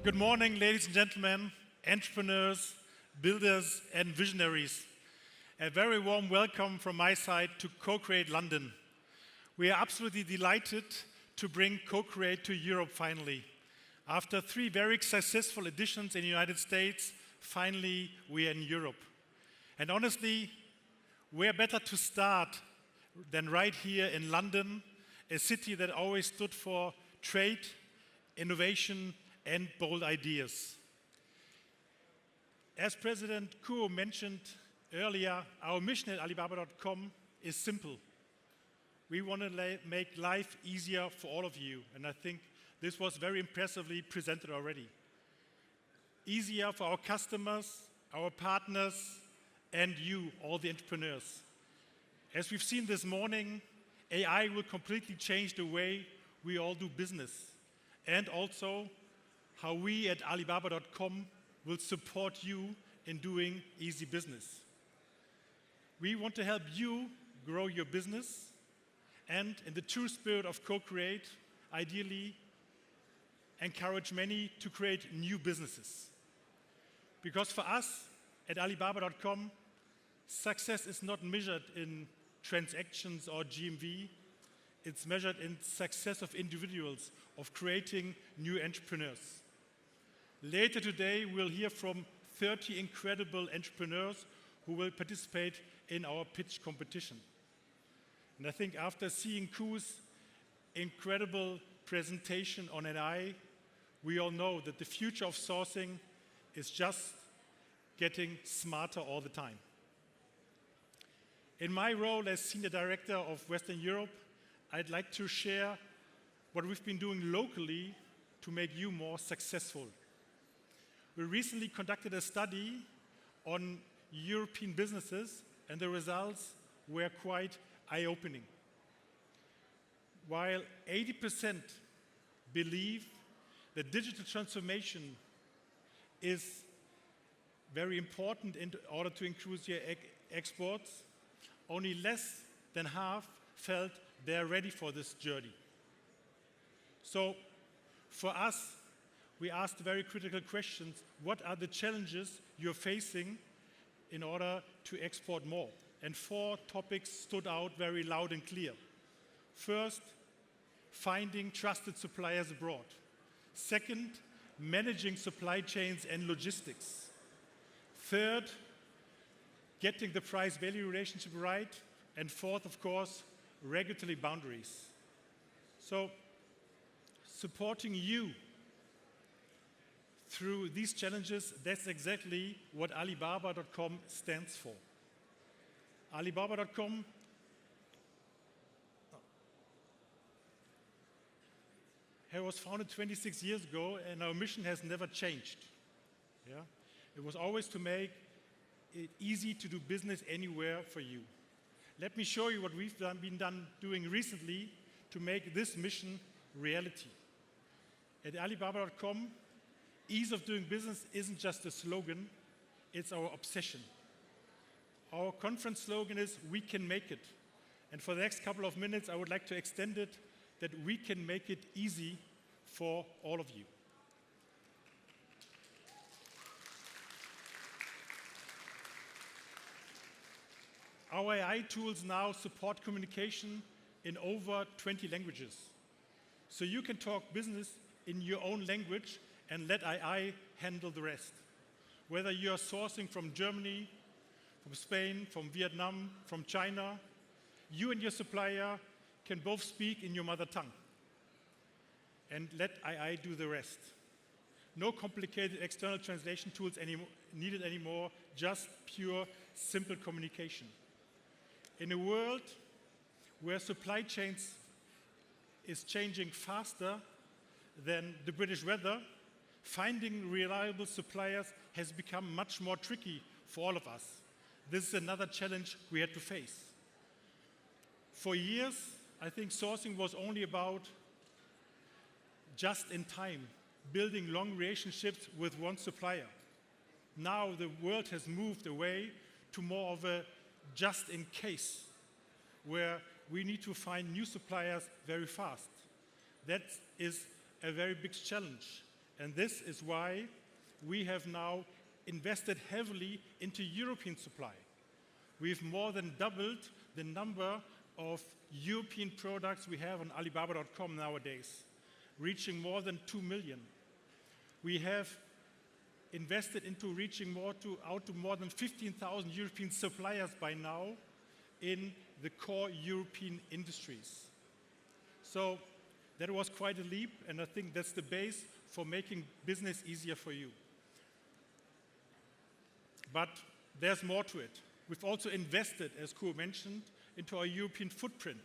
Good morning, ladies and gentlemen, entrepreneurs, builders, and visionaries. A very warm welcome from my side to Co-Create London. We are absolutely delighted to bring Co-Create to Europe finally. After 3 very successful editions in the United States, finally we are in Europe. And honestly, where better to start than right here in London, a city that always stood for trade, innovation, and bold ideas. As President Kuo mentioned earlier, our mission at Alibaba.com is simple. We want to make life easier for all of you, and I think this was very impressively presented already. Easier for our customers, our partners, and you, all the entrepreneurs. As we've seen this morning, AI will completely change the way we all do business, and also how we at Alibaba.com will support you in doing easy business. We want to help you grow your business and, in the true spirit of co-create, ideally encourage many to create new businesses. Because for us at Alibaba.com, success is not measured in transactions or GMV, it's measured in success of individuals, of creating new entrepreneurs. Later today, we'll hear from 30 incredible entrepreneurs who will participate in our pitch competition. And I think after seeing Ku's incredible presentation on AI, we all know that the future of sourcing is just getting smarter all the time. In my role as Senior Director of Western Europe, I'd like to share what we've been doing locally to make you more successful. We recently conducted a study on European businesses, and the results were quite eye-opening. While 80% believe that digital transformation is very important in order to increase your exports, only less than half felt they're ready for this journey. So for us, we asked very critical questions. What are the challenges you're facing in order to export more? And 4 topics stood out very loud and clear. First, finding trusted suppliers abroad. Second, managing supply chains and logistics. Third, getting the price-value relationship right. And 4th, of course, regulatory boundaries. So, supporting you through these challenges, that's exactly what Alibaba.com stands for. Alibaba.com was founded 26 years ago, and our mission has never changed. Yeah? It was always to make it easy to do business anywhere for you. Let me show you what we've been doing recently to make this mission reality. At Alibaba.com, ease of doing business isn't just a slogan, it's our obsession. Our conference slogan is, "We can make it." And for the next couple of minutes, I would like to extend it, that we can make it easy for all of you. Our AI tools now support communication in over 20 languages. So you can talk business in your own language and let AI handle the rest. Whether you're sourcing from Germany, from Spain, from Vietnam, from China, you and your supplier can both speak in your mother tongue and let AI do the rest. No complicated external translation tools needed anymore, just pure, simple communication. In a world where supply chains is changing faster than the British weather, finding reliable suppliers has become much more tricky for all of us. This is another challenge we had to face. For years, I think sourcing was only about just in time, building long relationships with one supplier. Now the world has moved away to more of a just in case, where we need to find new suppliers very fast. That is a very big challenge. And this is why we have now invested heavily into European supply. We've more than doubled the number of European products we have on Alibaba.com nowadays, reaching more than 2 million. We have invested into reaching out to more than 15,000 European suppliers by now in the core European industries. So that was quite a leap, and I think that's the base for making business easier for you. But there's more to it. We've also invested, as Kuo mentioned, into our European footprint.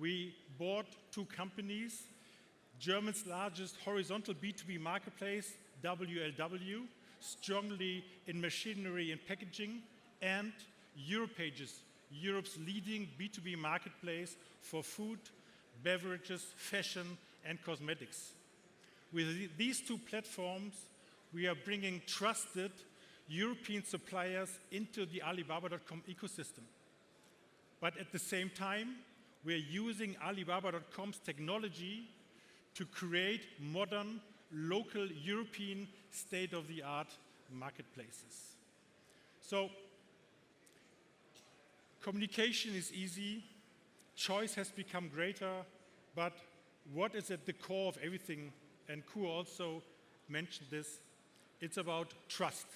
We bought 2 companies, Germany's largest horizontal B2B marketplace, WLW, strongly in machinery and packaging, and Europages, Europe's leading B2B marketplace for food, beverages, fashion, and cosmetics. With these 2 platforms, we are bringing trusted European suppliers into the Alibaba.com ecosystem. But at the same time, we are using Alibaba.com's technology to create modern, local, European, state-of-the-art marketplaces. So, communication is easy, choice has become greater, but what is at the core of everything, and Kuo also mentioned this, it's about trust.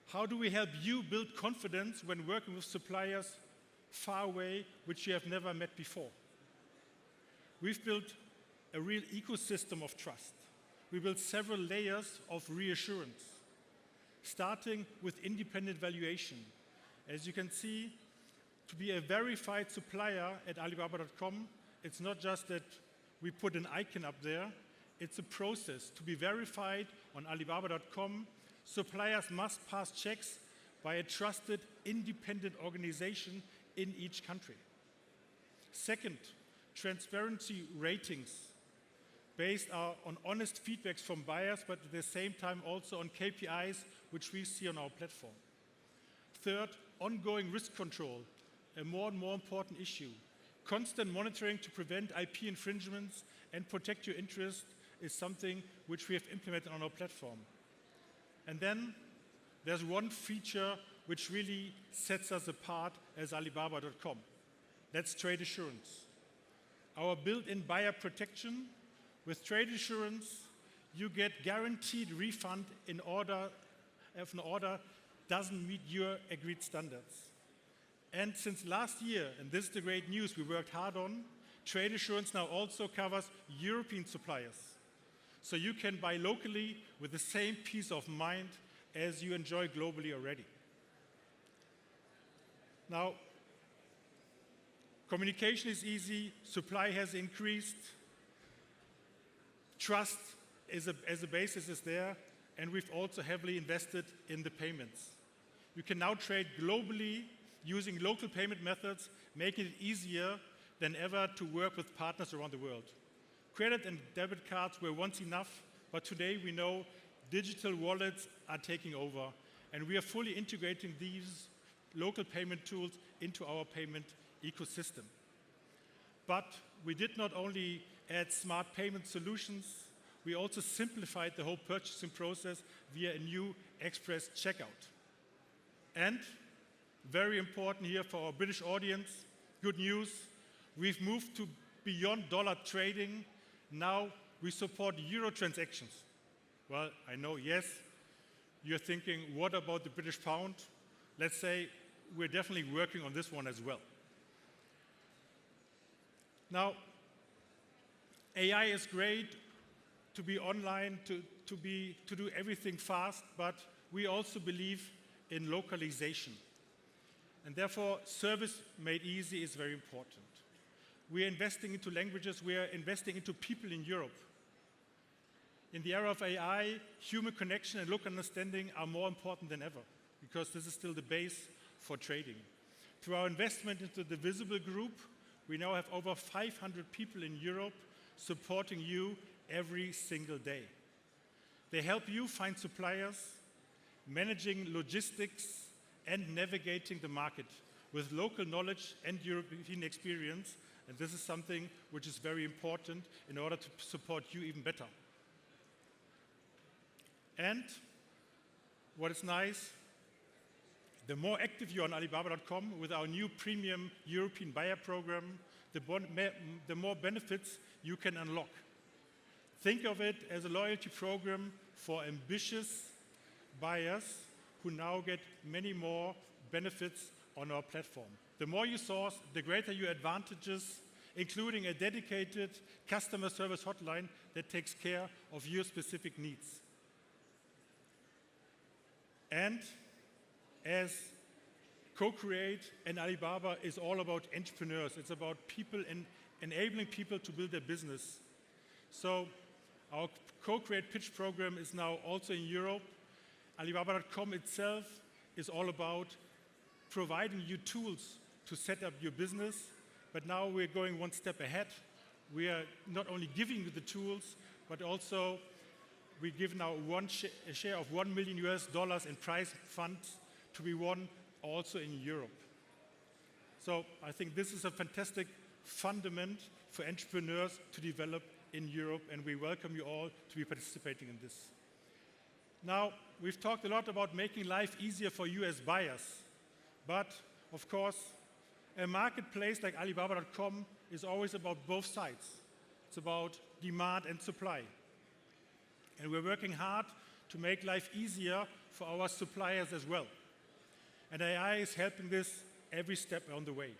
How do we help you build confidence when working with suppliers far away, which you have never met before? We've built a real ecosystem of trust. We built several layers of reassurance, starting with independent valuation. As you can see, to be a verified supplier at Alibaba.com, it's not just that we put an icon up there, it's a process. To be verified on Alibaba.com, suppliers must pass checks by a trusted, independent organization in each country. Second, transparency ratings based on honest feedbacks from buyers, but at the same time also on KPIs, which we see on our platform. Third, ongoing risk control, a more and more important issue. Constant monitoring to prevent IP infringements and protect your interest is something which we have implemented on our platform. And then there's one feature which really sets us apart as Alibaba.com. That's trade assurance. Our built-in buyer protection. With trade assurance, you get guaranteed refund in order if an order doesn't meet your agreed standards. And since last year, and this is the great news we worked hard on, trade assurance now also covers European suppliers. So you can buy locally with the same peace of mind as you enjoy globally already. Now, communication is easy, supply has increased, trust as a basis is there, and we've also heavily invested in the payments. You can now trade globally using local payment methods, making it easier than ever to work with partners around the world. Credit and debit cards were once enough, but today we know digital wallets are taking over, and we are fully integrating these local payment tools into our payment ecosystem. But we did not only add smart payment solutions, we also simplified the whole purchasing process via a new express checkout. And very important here for our British audience, good news, we've moved to beyond dollar trading. Now we support euro transactions. Well, I know, yes, you're thinking, what about the British pound? Let's say we're definitely working on this one as well. Now, AI is great to be online, to do everything fast, but we also believe in localization. And therefore, service made easy is very important. We are investing into languages, we are investing into people in Europe. In the era of AI, human connection and local understanding are more important than ever, because this is still the base for trading. Through our investment into the Visible Group, we now have over 500 people in Europe supporting you every single day. They help you find suppliers, managing logistics, and navigating the market with local knowledge and European experience. And this is something which is very important in order to support you even better. And what is nice, the more active you are on Alibaba.com with our new premium European buyer program, the more benefits you can unlock. Think of it as a loyalty program for ambitious buyers who now get many more benefits on our platform. The more you source, the greater your advantages, including a dedicated customer service hotline that takes care of your specific needs. And as Co-Create and Alibaba is all about entrepreneurs. It's about people and enabling people to build their business. So our Co-Create pitch program is now also in Europe. Alibaba.com itself is all about providing you tools to set up your business, but now we're going one step ahead. We are not only giving you the tools, but also we give now a share of $1 million in prize funds to be won also in Europe. So I think this is a fantastic fundament for entrepreneurs to develop in Europe, and we welcome you all to be participating in this. Now, we've talked a lot about making life easier for you as buyers, but of course, a marketplace like Alibaba.com is always about both sides. It's about demand and supply. And we're working hard to make life easier for our suppliers as well. And AI is helping this every step on the way.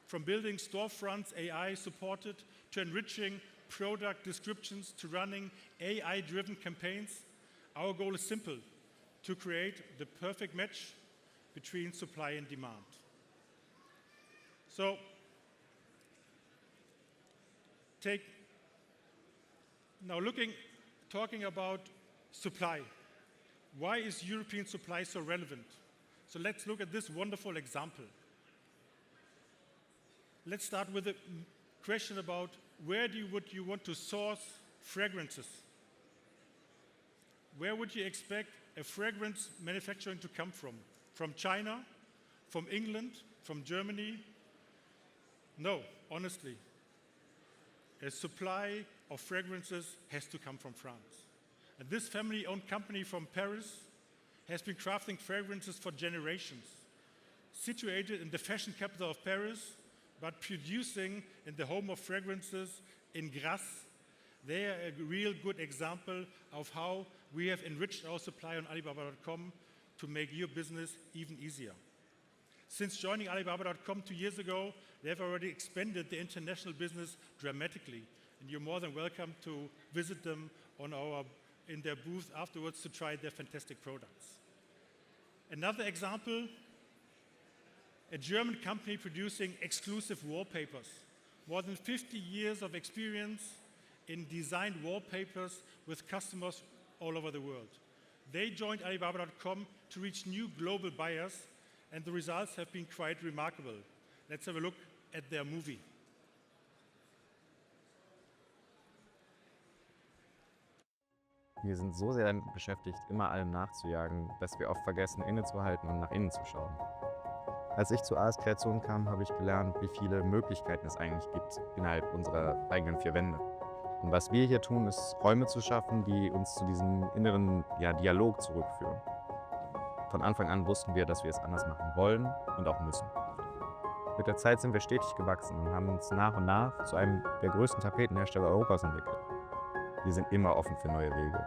From building storefronts AI supported, to enriching product descriptions, to running AI-driven campaigns, our goal is simple: to create the perfect match between supply and demand. So, talking about supply. Why is European supply so relevant? So let's look at this wonderful example. Let's start with a question about where would you want to source fragrances? Where would you expect a fragrance manufacturing to come from? From China? From England? From Germany? No, honestly. A supply of fragrances has to come from France. And this family-owned company from Paris has been crafting fragrances for generations. Situated in the fashion capital of Paris, but producing in the home of fragrances in Grasse, they are a real good example of how we have enriched our supply on Alibaba.com to make your business even easier. Since joining Alibaba.com 2 years ago, they have already expanded the international business dramatically. And you're more than welcome to visit them in their booth afterwards to try their fantastic products. Another example, a German company producing exclusive wallpapers. More than 50 years of experience in designed wallpapers with customers all over the world. They joined Alibaba.com to reach new global buyers, and the results have been quite remarkable. Let's have a look at their movie. Wir sind so sehr damit beschäftigt, immer allem nachzujagen, dass wir oft vergessen, innezuhalten und nach innen zu schauen. Als ich zu AS Kreation kam, habe ich gelernt, wie viele Möglichkeiten es eigentlich gibt innerhalb unserer eigenen 4 Wände. Und was wir hier tun, ist Räume zu schaffen, die uns zu diesem inneren Dialog zurückführen. Von Anfang an wussten wir, dass wir es anders machen wollen und auch müssen. Mit der Zeit sind wir stetig gewachsen und haben uns nach und nach zu einem der größten Tapetenhersteller Europas entwickelt. Wir sind immer offen für neue Wege.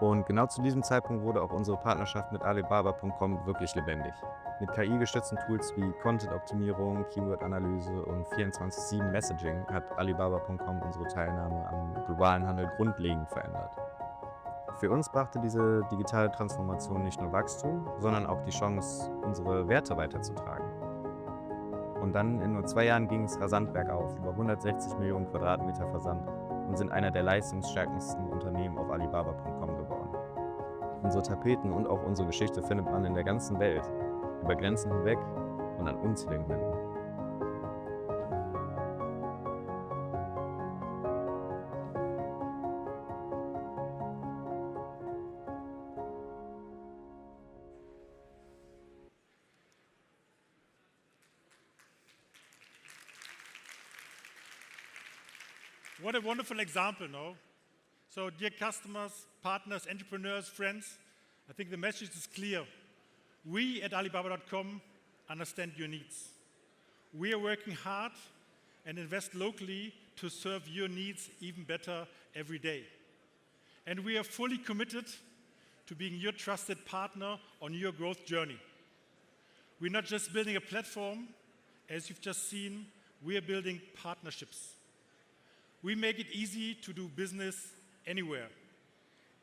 Und genau zu diesem Zeitpunkt wurde auch unsere Partnerschaft mit Alibaba.com wirklich lebendig. Mit KI-gestützten Tools wie Content-Optimierung, Keyword-Analyse und 24/7 Messaging hat Alibaba.com unsere Teilnahme am globalen Handel grundlegend verändert. Für uns brachte diese digitale Transformation nicht nur Wachstum, sondern auch die Chance, unsere Werte weiterzutragen. Und dann in nur 2 Jahren ging es rasant bergauf, über 160 Millionen Quadratmeter Versand, und sind einer der leistungsstärksten Unternehmen auf Alibaba.com geworden. Unsere Tapeten und auch unsere Geschichte findet man in der ganzen Welt, über Grenzen hinweg und an unzähligen Ländern. What a wonderful example, no? So dear customers, partners, entrepreneurs, friends, I think the message is clear. We at Alibaba.com understand your needs. We are working hard and invest locally to serve your needs even better every day. And we are fully committed to being your trusted partner on your growth journey. We're not just building a platform, as you've just seen, we are building partnerships. We make it easy to do business anywhere.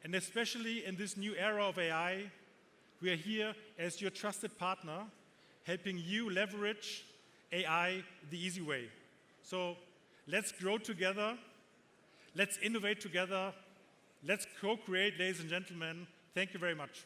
And especially in this new era of AI, we are here as your trusted partner, helping you leverage AI the easy way. So let's grow together, let's innovate together, let's co-create, ladies and gentlemen. Thank you very much.